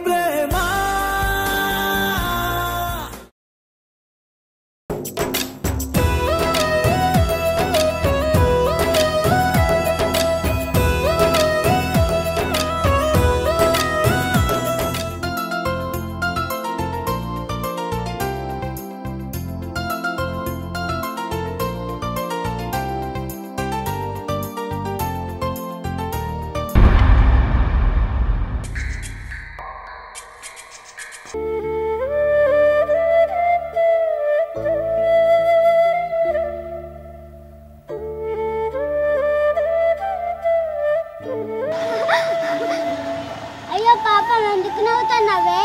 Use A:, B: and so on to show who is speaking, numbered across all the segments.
A: ప్రేమ
B: అయ్యో పాప ఎందుకు నవ్వుతున్నావే?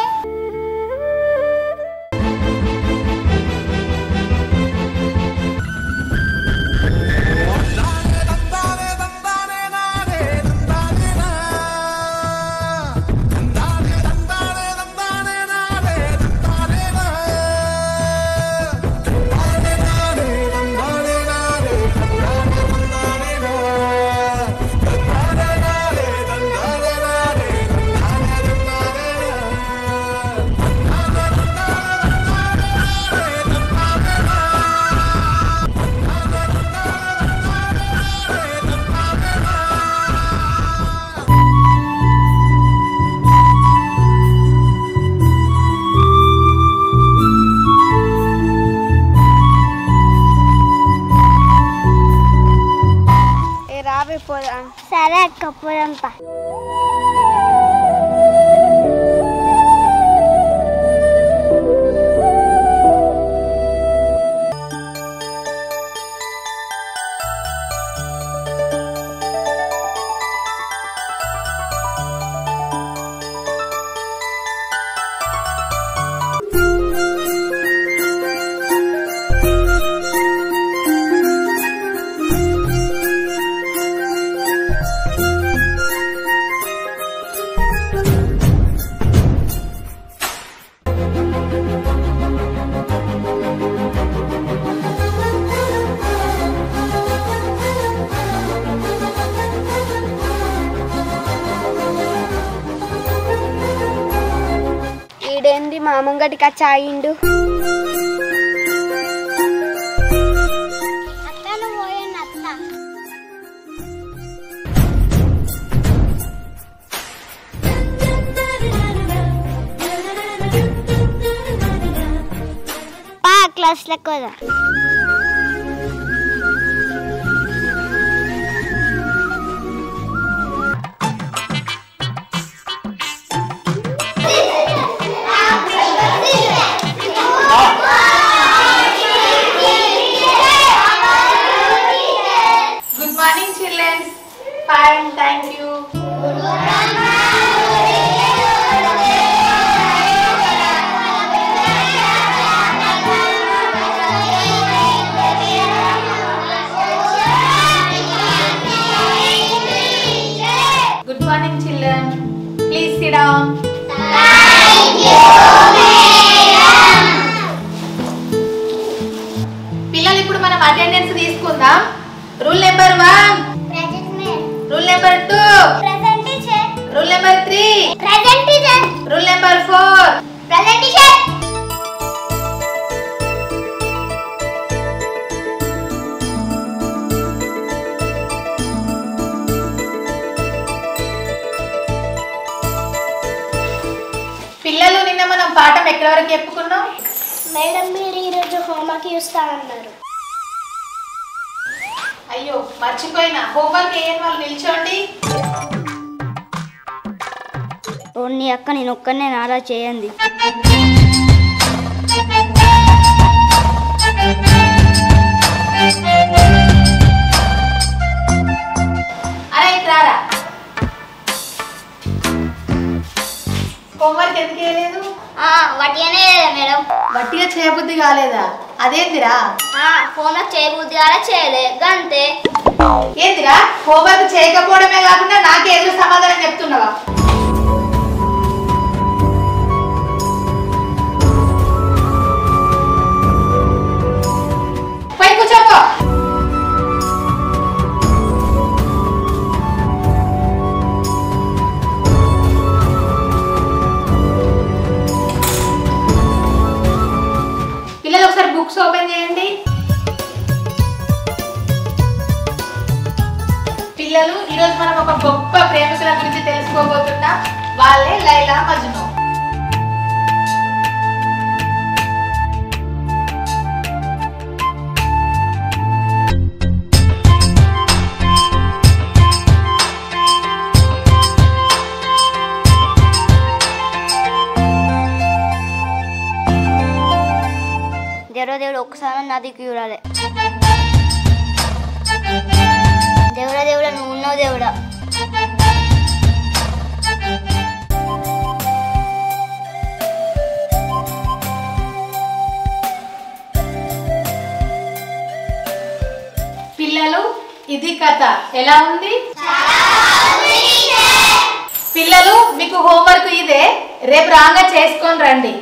B: రావే పోదాం. సరే అక్క పోదాంపా. ఈడేంది మా ముంగటికి వచ్చి ఆగిండు? క్లాస్లో కదా
C: Good morning, children. Fine, thank you. Good morning, children. Please sit down.
B: Thank you, madam.
C: పిల్లలు ఇప్పుడు మనం అటెండెన్స్ తీసుకుందాం. Rule number 1
B: Present ma'am.
C: Rule number 2
B: Present teacher.
C: Rule number 3
B: Present teacher.
C: Rule number 4
B: Present teacher.
C: పిల్లలు నిన్న మనం పాఠం ఎక్కడి వరకు చెప్పుకున్నాం?
B: మేడం మీరు ఈరోజు హోంవర్క్ చూస్తానన్నారు.
C: అయ్యో మర్చిపోయినా. హోంవర్క్ ఏం వాళ్ళు నిల్చోండి.
B: నీ అక్క నేను ఒక్కనే నారా చేయండి.
C: అరే రారా. హోంవర్క్ ఎందుకు చేయలేదు?
B: వట్టిగానే మేడం.
C: వట్టిగా చేయబుద్ధి కాలేదా? అదేందిరా?
B: హోంవర్క్ చేయబుద్ధి కాలే చేయలే గంతే.
C: ఏందిరా హోంవర్క్ చేయకపోవడమే కాకుండా నాకే ఎదురు సమాధానం చెప్తున్నావా? పై కూర్చోపో. బుక్స్ ఓపెన్ చేయండి. పిల్లలు, ఈరోజు మనం ఒక గొప్ప ప్రేమికుల గురించి తెలుసుకోబోతున్నాం. వాళ్ళే లైలా మజ్ను.
B: దేవుడు ఒక్కసారి నా దిక్కు చూడాలి. దేవుడా నువ్వు ఉన్నావు దేవుడా.
C: పిల్లలు, ఇది కథ ఎలా ఉంది? పిల్లలు, మీకు హోంవర్క్ ఇదే, రేపు రాగా చేసుకొని రండి.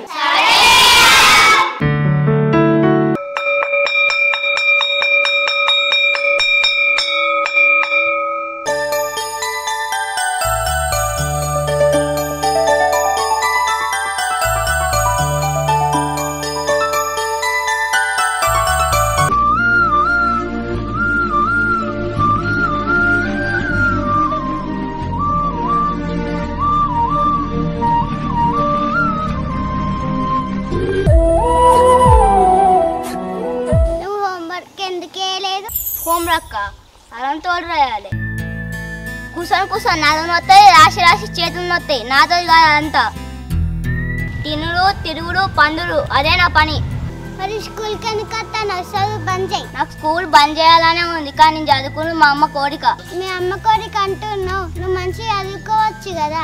B: హోంవర్క్ అలంతోడు రాయాలి. కూర్చొని నాతో వస్తాయి, రాసి చేతులు వస్తాయి. నాతో కాదు అంతా. తినుడు తిరుగుడు పండుడు అదే నా పని.
A: మరి స్కూల్ కనుక చదువు బంద్ చేయి.
B: నాకు స్కూల్ బంద్ చేయాలనే ఉంది, కానీ నేను చదువుకుని మా అమ్మ కోరిక.
A: మీ అమ్మ కోరిక అంటున్నావు, నువ్వు మంచిగా చదువుకోవచ్చు కదా.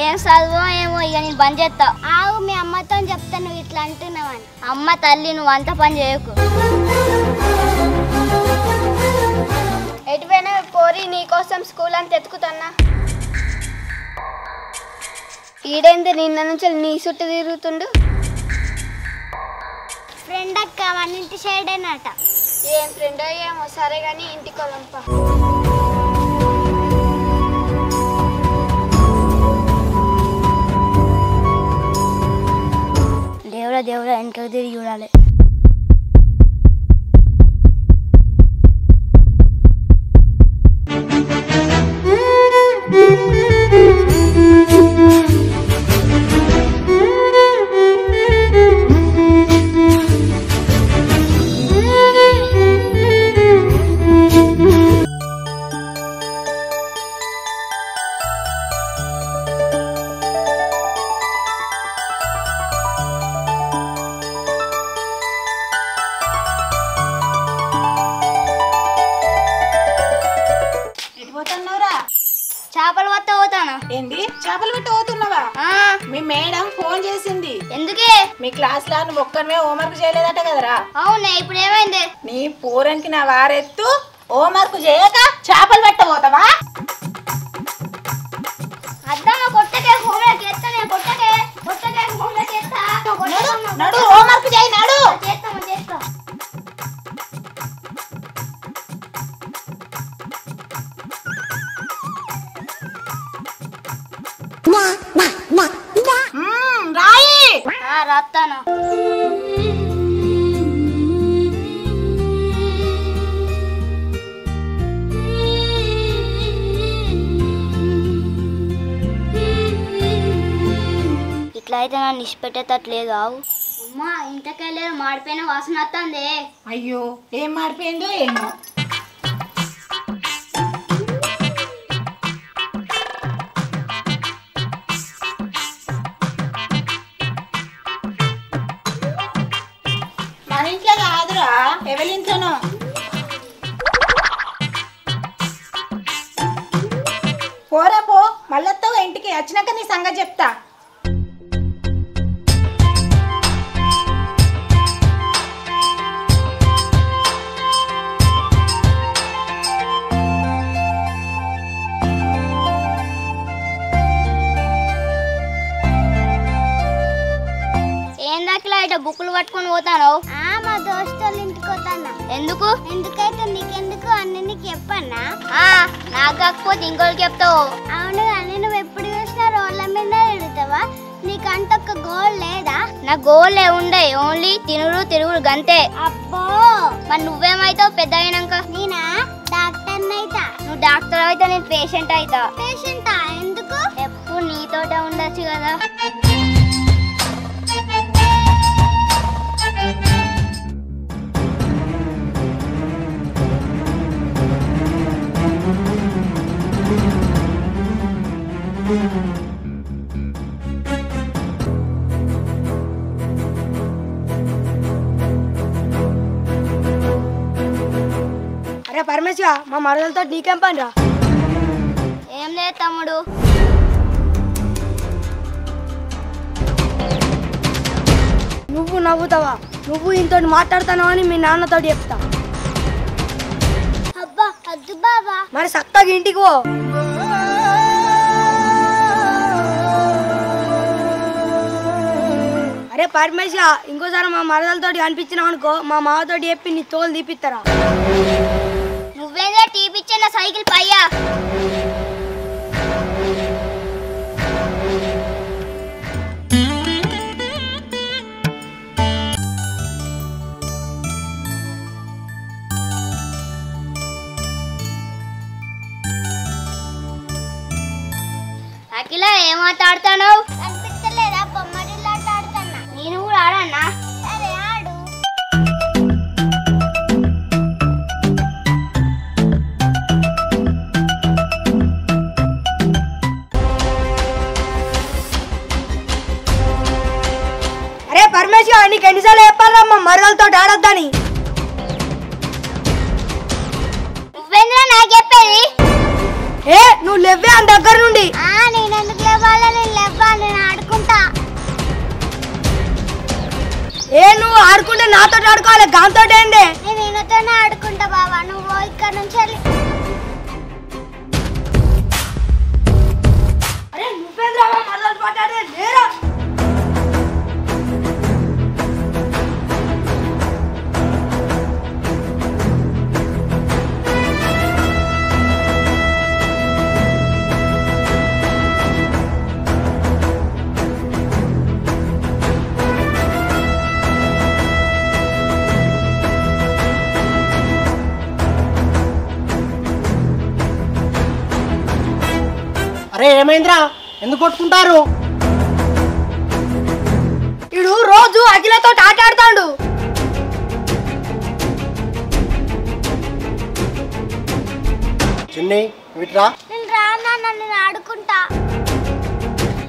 B: ఏం చదువు ఏమో, ఇక నేను బంద్ చేస్తా.
A: ఆవు, మీ అమ్మతో చెప్తా నువ్వు ఇట్లా అంటున్నావు అని.
B: అమ్మ తల్లి, నువ్వు అంత పని చేయకు.
A: ఎటువైనా పోరి, నీకోసం స్కూల్ అంత ఎత్తుకుతున్నా. ఈడేంది నిన్న నుంచి నీ చుట్టూ తిరుగుతుండు? ఫ్రెండ్ అక్క, మన ఇంటి సైడ్ అన్నట. ఏం ఫ్రెండ్ ఏమో, సరే గానీ ఇంటికి వెళ్ళంపా.
B: దేవుడా వెనకకు తిరిగి చూడాలి. చేపలు పట్ట పోతానా?
C: ఏంది, చేపలు పట్ట పోతున్నావా? మీ మేడం ఫోన్ చేసింది.
B: ఎందుకే?
C: మీ క్లాస్ లో నువ్వు ఒక్కరిమే హోంవర్క్ చేయలేదట కదరా?
B: అవునే, ఇప్పుడు ఏమైంది?
C: నీ పూరానికి నా వారెత్తు హోంవర్క్ చేయక చేపలు పట్ట పోతావా?
B: అద్దమ్మ కొట్టకే, హోంవర్క్ చేస్తా. నేను కొట్టకే హోంవర్క్ చేస్తా.
C: నడు హోంవర్క్ చేయి, నడు.
B: చేస్తా.
C: రాయి.
B: రాస్తాను. ఇట్లా అయితే నన్ను ఇష్టపెట్టేటట్లేదు. ఆవు అమ్మా, ఇంతకెళ్ళి మాడిపోయిన వాసన వస్తుంది.
C: అయ్యో, ఏం మాడిపోయిందో ఏమో. మన ఇంట్లో కాదురా, ఎవరింట్లోనో. పోరా పో, మళ్ళొస్తావు ఇంటికి. వచ్చినాక నీ సంగతి చెప్తా.
B: ఏందట్లా ఇట్లా బుక్కులు పట్టుకొని పోతాను?
A: మా దోస్తుల ఇంటికి పోతానా.
B: ఎందుకు?
A: ఎందుకైతే నీకెందుకు అన్ని నీకు చెప్పన్నా.
B: నాకు కాకపోతే ఇంకోళ్ళకి చెప్తావు.
A: అవును, కానీ నువ్వు ఎప్పుడు చూసినా రోడ్ల మీద తిరుగుతావా? నీకంత ఒక గోల్ లేదా?
B: నా గోల్ ఉండే ఓన్లీ తినుడు తిరుగుడు గంతే.
A: అబ్బో
B: మరి నువ్వేమైతావు పెద్ద అయినాక?
A: నేనా డాక్టర్ అయితా.
B: నువ్వు డాక్టర్ అయితే నేను పేషెంట్ అయితా.
A: పేషెంటా? ఎందుకు?
B: ఎప్పుడు నీతోటే ఉండొచ్చు కదా.
D: అరే పరమేశ్వర, మా మరదలతో నీకేం పని రా?
B: ఏం లేదు తమ్ముడు.
D: నువ్వు నవ్వుతావా? నువ్వు ఇంతోటి మాట్లాడుతావు అని మీ నాన్నతో చెప్తా.
A: అబ్బా వద్దు బాబా.
D: మరి చక్కగా ఇంటికి పో. అరే పరమేశ్వర, ఇంకోసారి మా మరదలతో అనిపించినావు అనుకో, మా మామతో చెప్పి నీ తోలు తీపిస్తారా?
B: నువ్వేదో టీపిచ్చే నా సైకిల్ పయ్యా. అఖిల ఏం మాట్లాడుతావు?
A: అనిపించలేదా? బొమ్మడిల్లాట ఆడుతున్నా.
B: నేను కూడా ఆడన్నా.
A: సరే ఆడు.
D: అరే పరమేశ్వర, నీకు ఎన్నిసార్లు చెప్పాలా మా మరదలతో ఆడొద్దని?
B: నువ్వేంద్రా నాకు చెప్పేది?
D: ఏ నువ్వు లేవే అని దగ్గర నుండి.
A: నేను ఎందుకు లేవాలా? నేను లేవా, నేను ఆడుకుంటా.
D: ఏ నువ్వు ఆడుకుంటే నాతో ఆడుకోవాలి, గాంతో ఏందే?
A: నేను ఈయనతోనే ఆడుకుంటా బాబా. నువ్వు ఇక్కడ నుంచి వెళ్ళి.
D: అరే నువ్వేంద్రా మా మరదలతో మాట్లాడే లేరా?
E: అరే ఏమైందిరా, ఎందుకు కొట్టుకుంటారు?
D: ఇడు రోజు అఖిలతో ఆటాడుతాడు.
E: చిన్ని విట్రా,
A: నేను రానా, నేను ఆడుకుంటా.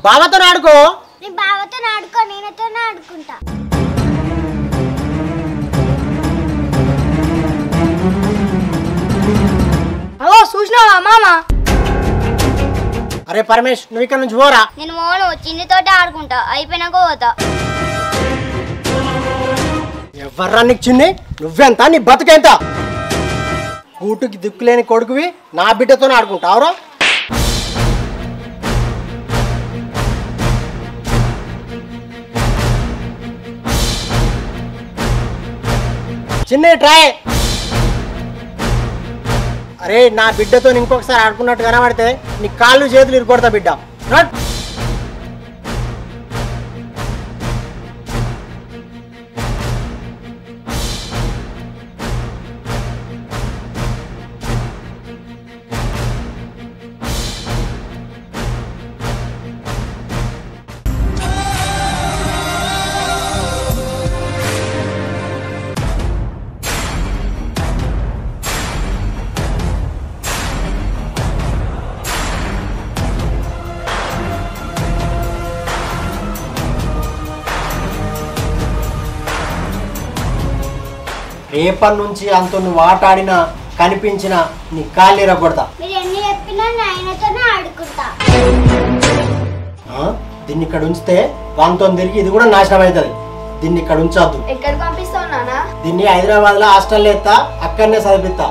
E: బావతో ఆడుకో.
A: నీ బావతో ఆడుకో, నేనతోనే ఆడుకుంటా.
D: అవో చూసినావా మామ?
E: అరే పరమేష్, నువ్వు ఇక్కడ నుంచి పోరా.
B: నేను మోను చిన్నితోటే ఆడుకుంటా, అయిపోయినాక పోతా.
E: ఎవర్రా నీకు చిన్ని? నువ్వెంత, నీ బతుకెంత? కూటుకి దిక్కులేని కొడుకువి నా బిడ్డతోనే ఆడుకుంటావురా? చిన్ని ట్రాయ్. అరే నా బిడ్డతో ఇంకొకసారి ఆడుకున్నట్టు కనబడితే నీ కాళ్ళు చేతులు ఇరుకొడతా బిడ్డ. నట్. రేపటి నుంచి అంత నువ్వు ఆట ఆడినా కనిపించినా నీ కాళ్ళు ఇరగొడతా.
A: మీరు ఎన్ని చెప్పినా ఆయనతోనే ఆడుకుంటా.
E: దీన్ని ఇక్కడ ఉంచితే వాంతో తిరిగి ఇది కూడా నాశనం అవుతుంది. దీన్ని ఇక్కడ ఉంచొద్దు.
C: ఎక్కడికి పంపిస్తావు నాన్న?
E: దీన్ని హైదరాబాద్ లో హాస్టల్లో ఎత్తా, అక్కడనే చదివిస్తా.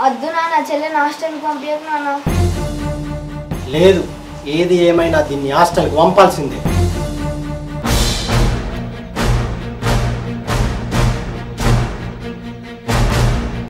C: వద్దు నాన్న, చెల్లెని హాస్టల్కి పంపించకు నాన్న.
E: లేదు, ఏది ఏమైనా దీన్ని హాస్టల్కి పంపాల్సిందే.